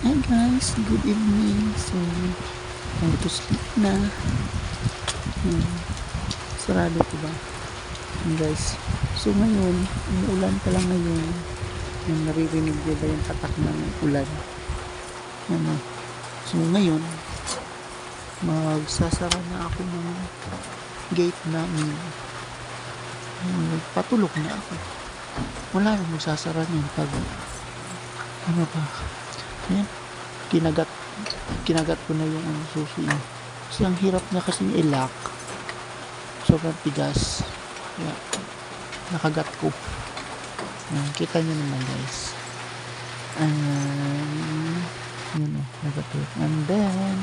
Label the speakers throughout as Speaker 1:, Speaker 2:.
Speaker 1: Hi guys, good evening. So, time to sleep na. Sarado ko ba? Guys, so ngayon, umuulan pa lang ngayon. Naririnig niyo ba yung patak ng ulan? Ano? So ngayon, magsasara na ako ng gate namin. Patulog na ako. Wala nang magsasara niyan pag ano ba? Ayan, kinagat ko na yung susi niya. Kasi ang hirap niya kasing i-lock. Sobrang tigas. Yeah, nakagat ko. Ayan, kita nyo naman guys. Yun o, nagatot. And then,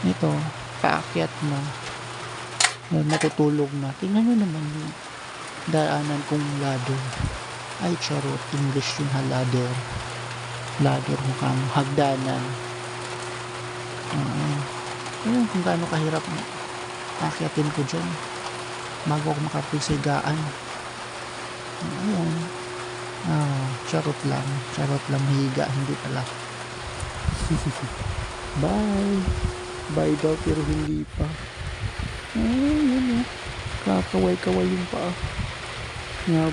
Speaker 1: ito, paakyat na. Ayan, natutulog na. Tingnan nyo naman yung daanan kong ladder. Ay, charot. English yung ladder. Ladder mukhang hagdanan. Ayun kung gaano kahirap akyatin ko dyan bago ako makarating sa higaan. Ayun. Charot lang higa, hindi pala. Bye daw pero hindi pa. Ayun kakaway-kaway yung paa.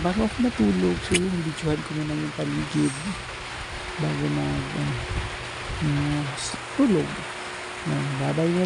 Speaker 1: Bago ako natulog, so yung videohan ko na yung paligid bago tulog. Bye bye.